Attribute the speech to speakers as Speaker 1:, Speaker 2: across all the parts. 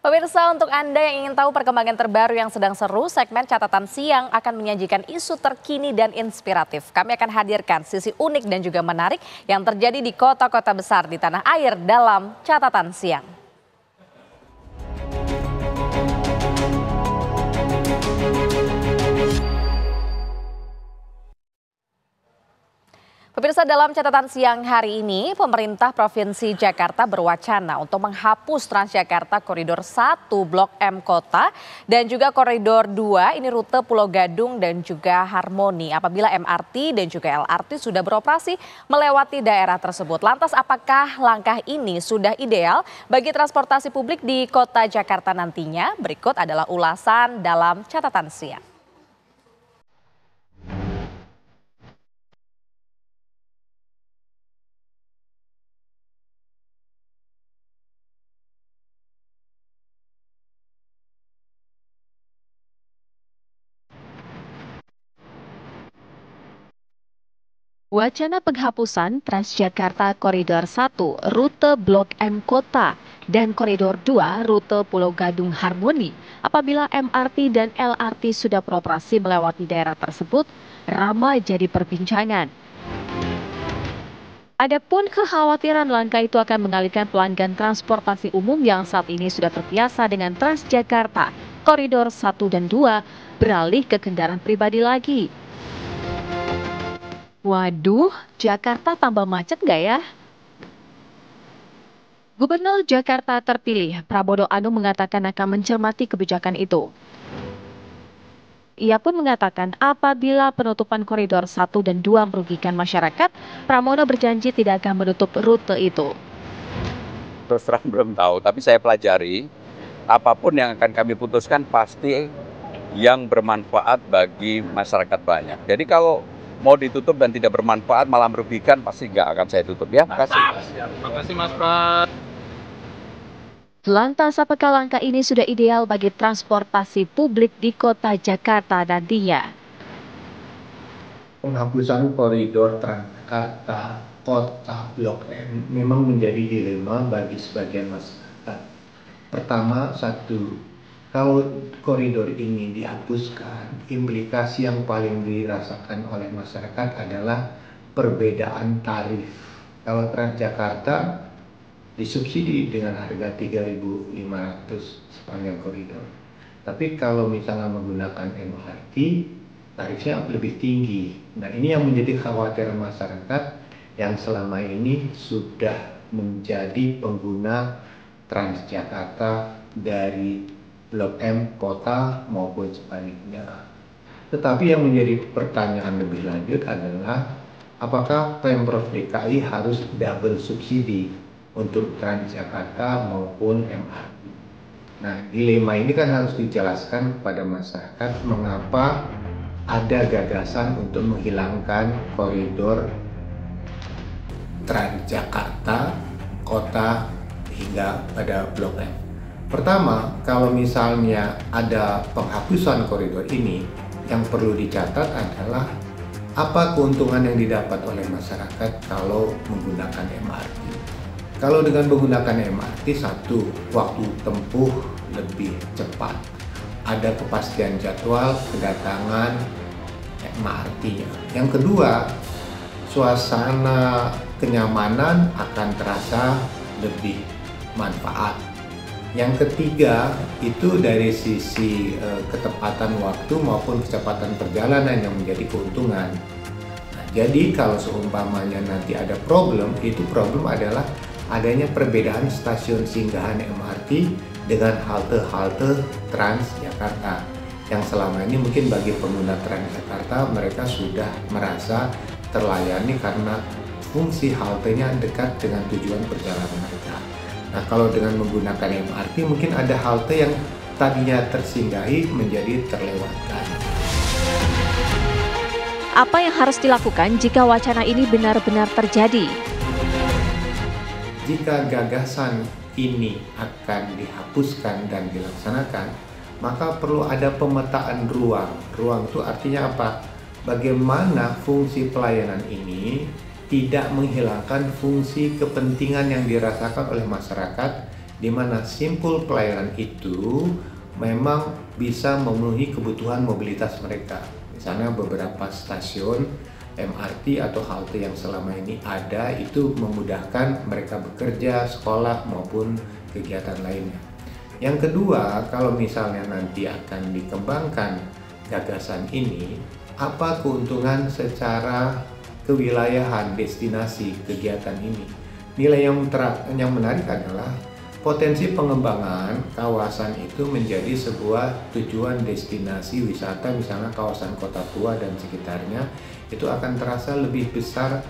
Speaker 1: Pemirsa, untuk Anda yang ingin tahu perkembangan terbaru yang sedang seru, segmen Catatan Siang akan menyajikan isu terkini dan inspiratif. Kami akan hadirkan sisi unik dan juga menarik yang terjadi di kota-kota besar di tanah air dalam Catatan Siang. Pemirsa, dalam catatan siang hari ini, pemerintah Provinsi Jakarta berwacana untuk menghapus Transjakarta Koridor 1 Blok M Kota dan juga Koridor 2 ini rute Pulau Gadung dan juga Harmoni apabila MRT dan juga LRT sudah beroperasi melewati daerah tersebut. Lantas apakah langkah ini sudah ideal bagi transportasi publik di kota Jakarta nantinya? Berikut adalah ulasan dalam catatan siang.
Speaker 2: Wacana penghapusan Transjakarta Koridor 1 rute Blok M Kota dan Koridor 2 rute Pulau Gadung Harmoni apabila MRT dan LRT sudah beroperasi melewati daerah tersebut ramai jadi perbincangan. Adapun kekhawatiran langkah itu akan mengalihkan pelanggan transportasi umum yang saat ini sudah terbiasa dengan Transjakarta Koridor 1 dan 2 beralih ke kendaraan pribadi lagi. Waduh, Jakarta tambah macet nggak ya? Gubernur Jakarta terpilih, Prabowo Anung mengatakan akan mencermati kebijakan itu. Ia pun mengatakan apabila penutupan koridor 1 dan 2 merugikan masyarakat, Pramono berjanji tidak akan menutup rute itu.
Speaker 3: Terus terang belum tahu, tapi saya pelajari apapun yang akan kami putuskan pasti yang bermanfaat bagi masyarakat banyak. Jadi kalau mau ditutup dan tidak bermanfaat malah merugikan pasti nggak akan saya tutup ya. Terima kasih.
Speaker 4: Terima kasih Mas Pras.
Speaker 2: Lantas apakah langkah ini sudah ideal bagi transportasi publik di kota Jakarta nantinya?
Speaker 5: Penghapusan koridor Transjakarta Kota Blok M memang menjadi dilema bagi sebagian masyarakat. Pertama, kalau koridor ini dihapuskan, implikasi yang paling dirasakan oleh masyarakat adalah perbedaan tarif. Kalau Transjakarta disubsidi dengan harga 3.500 sepanjang koridor. Tapi kalau misalnya menggunakan MRT, tarifnya lebih tinggi. Nah, ini yang menjadi kekhawatiran masyarakat yang selama ini sudah menjadi pengguna Transjakarta dari Blok M Kota maupun sebaliknya. Tetapi yang menjadi pertanyaan lebih lanjut adalah apakah Pemprov DKI harus double subsidi untuk Transjakarta maupun MRT. Nah, dilema ini kan harus dijelaskan kepada masyarakat mengapa ada gagasan untuk menghilangkan koridor Transjakarta Kota hingga pada Blok M. Pertama, kalau misalnya ada penghapusan koridor ini, yang perlu dicatat adalah apa keuntungan yang didapat oleh masyarakat kalau menggunakan MRT. Kalau dengan menggunakan MRT, satu, waktu tempuh lebih cepat. Ada kepastian jadwal kedatangan MRT-nya. Yang kedua, suasana kenyamanan akan terasa lebih manfaat. Yang ketiga, itu dari sisi ketepatan waktu maupun kecepatan perjalanan yang menjadi keuntungan. Nah, jadi kalau seumpamanya nanti ada problem, itu problem adalah adanya perbedaan stasiun singgahan MRT dengan halte-halte Transjakarta. Yang selama ini mungkin bagi pengguna Transjakarta mereka sudah merasa terlayani karena fungsi haltenya dekat dengan tujuan perjalanan mereka. Nah, kalau dengan menggunakan MRT mungkin ada halte yang tadinya tersinggahi menjadi terlewatkan.
Speaker 2: Apa yang harus dilakukan jika wacana ini benar-benar terjadi?
Speaker 5: Jika gagasan ini akan dihapuskan dan dilaksanakan, maka perlu ada pemetaan ruang. Ruang itu artinya apa? Bagaimana fungsi pelayanan ini tidak menghilangkan fungsi kepentingan yang dirasakan oleh masyarakat di mana simpul pelayanan itu memang bisa memenuhi kebutuhan mobilitas mereka. Misalnya beberapa stasiun MRT atau halte yang selama ini ada itu memudahkan mereka bekerja, sekolah maupun kegiatan lainnya. Yang kedua, kalau misalnya nanti akan dikembangkan gagasan ini, apa keuntungan secara kewilayahan destinasi kegiatan ini? Nilai yang menarik adalah potensi pengembangan kawasan itu menjadi sebuah tujuan destinasi wisata, misalnya kawasan Kota Tua dan sekitarnya, itu akan terasa lebih besar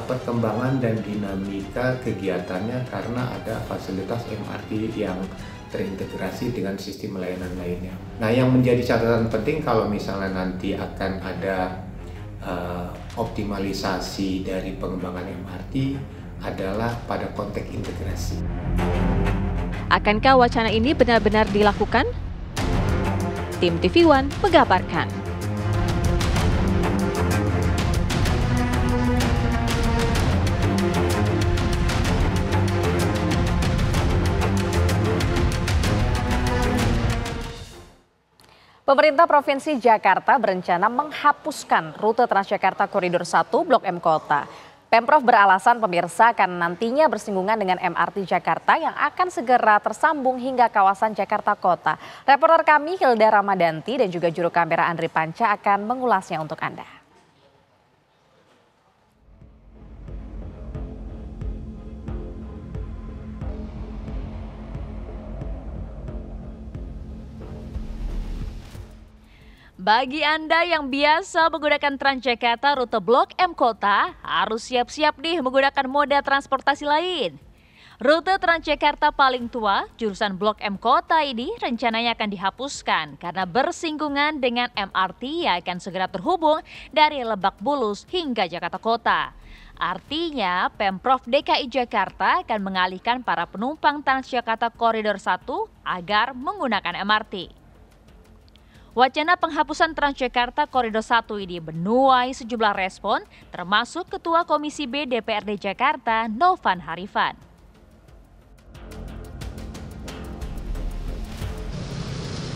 Speaker 5: perkembangan dan dinamika kegiatannya karena ada fasilitas MRT yang terintegrasi dengan sistem layanan lainnya. Nah, yang menjadi catatan penting kalau misalnya nanti akan ada optimalisasi dari pengembangan MRT adalah pada konteks integrasi.
Speaker 2: Akankah wacana ini benar-benar dilakukan? Tim TV One mengabarkan.
Speaker 1: Pemerintah Provinsi Jakarta berencana menghapuskan rute Transjakarta Koridor 1 Blok M Kota. Pemprov beralasan pemirsa karena nantinya bersinggungan dengan MRT Jakarta yang akan segera tersambung hingga kawasan Jakarta Kota. Reporter kami Hilda Ramadanti dan juga juru kamera Andri Panca akan mengulasnya untuk Anda.
Speaker 6: Bagi Anda yang biasa menggunakan Transjakarta rute Blok M Kota, harus siap-siap nih menggunakan moda transportasi lain. Rute Transjakarta paling tua, jurusan Blok M Kota ini rencananya akan dihapuskan karena bersinggungan dengan MRT yang akan segera terhubung dari Lebak Bulus hingga Jakarta Kota. Artinya, Pemprov DKI Jakarta akan mengalihkan para penumpang Transjakarta Koridor 1 agar menggunakan MRT. Wacana penghapusan Transjakarta Koridor 1 ini menuai sejumlah respon, termasuk Ketua Komisi B DPRD Jakarta, Novan Harifan.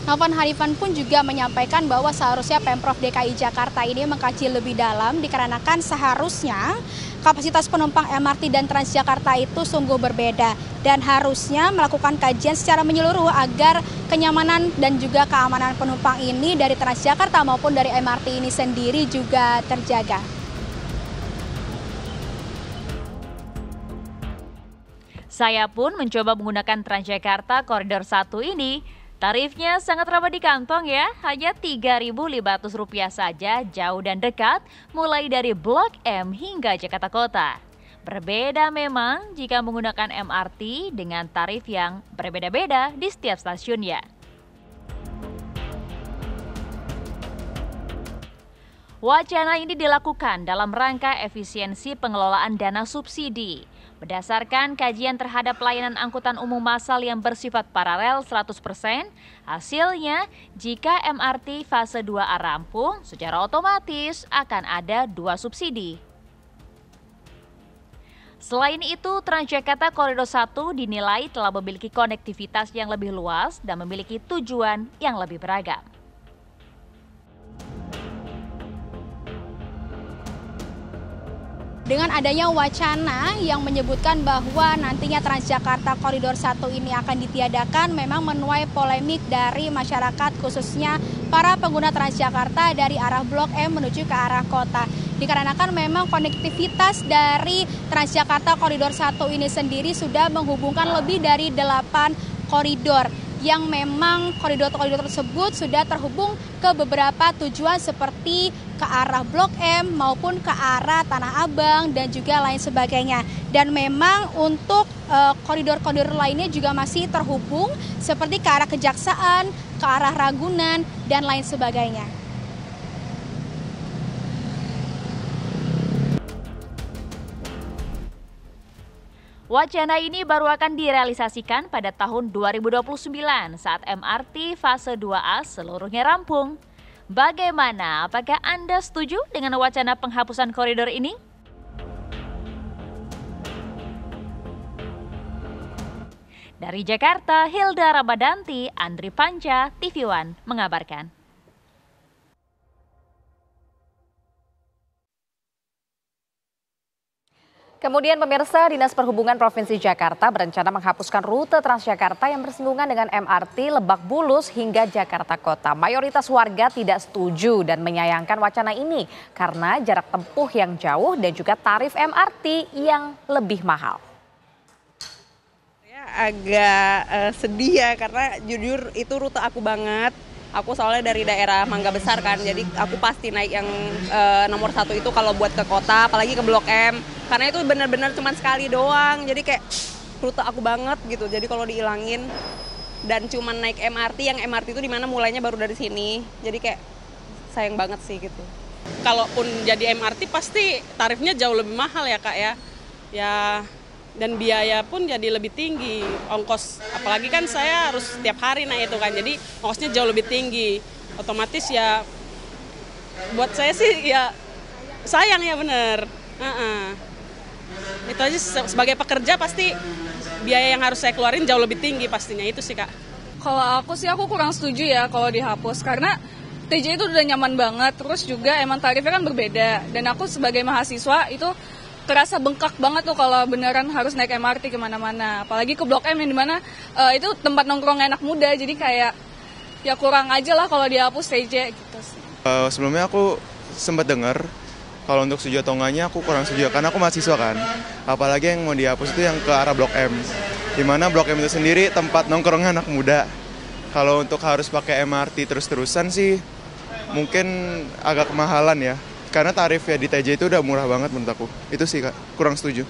Speaker 7: Novan Harifan pun juga menyampaikan bahwa seharusnya Pemprov DKI Jakarta ini mengkaji lebih dalam dikarenakan seharusnya kapasitas penumpang MRT dan Transjakarta itu sungguh berbeda dan harusnya melakukan kajian secara menyeluruh agar kenyamanan dan juga keamanan penumpang ini dari Transjakarta maupun dari MRT ini sendiri juga terjaga.
Speaker 6: Saya pun mencoba menggunakan Transjakarta Koridor 1 ini. Tarifnya sangat ramah di kantong ya, hanya Rp3.500 saja, jauh dan dekat, mulai dari Blok M hingga Jakarta Kota. Berbeda memang jika menggunakan MRT dengan tarif yang berbeda-beda di setiap stasiunnya. Wacana ini dilakukan dalam rangka efisiensi pengelolaan dana subsidi. Berdasarkan kajian terhadap layanan angkutan umum massal yang bersifat paralel 100%, hasilnya jika MRT fase 2A rampung, secara otomatis akan ada 2 subsidi. Selain itu, Transjakarta Koridor 1 dinilai telah memiliki konektivitas yang lebih luas dan memiliki tujuan yang lebih beragam.
Speaker 7: Dengan adanya wacana yang menyebutkan bahwa nantinya Transjakarta Koridor 1 ini akan ditiadakan memang menuai polemik dari masyarakat khususnya para pengguna Transjakarta dari arah Blok M menuju ke arah kota. Dikarenakan memang konektivitas dari Transjakarta Koridor 1 ini sendiri sudah menghubungkan lebih dari 8 koridor yang memang koridor-koridor tersebut sudah terhubung ke beberapa tujuan seperti ke arah Blok M maupun ke arah Tanah Abang dan juga lain sebagainya. Dan memang untuk koridor-koridor lainnya juga masih terhubung seperti ke arah Kejaksaan, ke arah Ragunan dan lain sebagainya.
Speaker 6: Wacana ini baru akan direalisasikan pada tahun 2029 saat MRT fase 2A seluruhnya rampung. Bagaimana? Apakah Anda setuju dengan wacana penghapusan koridor ini? Dari Jakarta, Hilda Ramadanti, Andri Panca, TV One mengabarkan.
Speaker 1: Kemudian pemirsa, Dinas Perhubungan Provinsi Jakarta berencana menghapuskan rute Transjakarta yang bersinggungan dengan MRT Lebak Bulus hingga Jakarta Kota. Mayoritas warga tidak setuju dan menyayangkan wacana ini karena jarak tempuh yang jauh dan juga tarif MRT yang lebih mahal.
Speaker 8: Agak sedih ya, karena jujur itu rute aku banget. Aku soalnya dari daerah Mangga Besar kan, jadi aku pasti naik yang nomor 1 itu kalau buat ke kota, apalagi ke Blok M. Karena itu benar-benar cuma sekali doang, jadi kayak rute aku banget gitu. Jadi kalau dihilangin dan cuma naik MRT, yang MRT itu dimana mulainya baru dari sini. Jadi kayak sayang banget sih gitu.
Speaker 9: Kalaupun jadi MRT pasti tarifnya jauh lebih mahal ya Kak ya. Dan biaya pun jadi lebih tinggi, ongkos, apalagi kan saya harus tiap hari naik itu kan, jadi ongkosnya jauh lebih tinggi, otomatis ya buat saya sih ya sayang ya bener. Itu aja sebagai pekerja pasti biaya yang harus saya keluarin jauh lebih tinggi pastinya, itu sih Kak.
Speaker 10: Kalau aku kurang setuju ya kalau dihapus, karena TJ itu udah nyaman banget, terus juga emang tarifnya kan berbeda, dan aku sebagai mahasiswa itu terasa bengkak banget tuh kalau beneran harus naik MRT kemana-mana. Apalagi ke Blok M yang dimana itu tempat nongkrong anak muda, jadi kayak ya kurang aja lah kalau dihapus TJ gitu sih.
Speaker 11: Sebelumnya aku sempat dengar, kalau untuk setuju atau enggaknya aku kurang setuju, karena aku mahasiswa kan. Apalagi yang mau dihapus itu yang ke arah Blok M. Dimana Blok M itu sendiri tempat nongkrong anak muda. Kalau untuk harus pakai MRT terus-terusan sih mungkin agak kemahalan ya. Karena tarif ya di TJ itu udah murah banget menurut aku. Itu sih Kak, kurang setuju.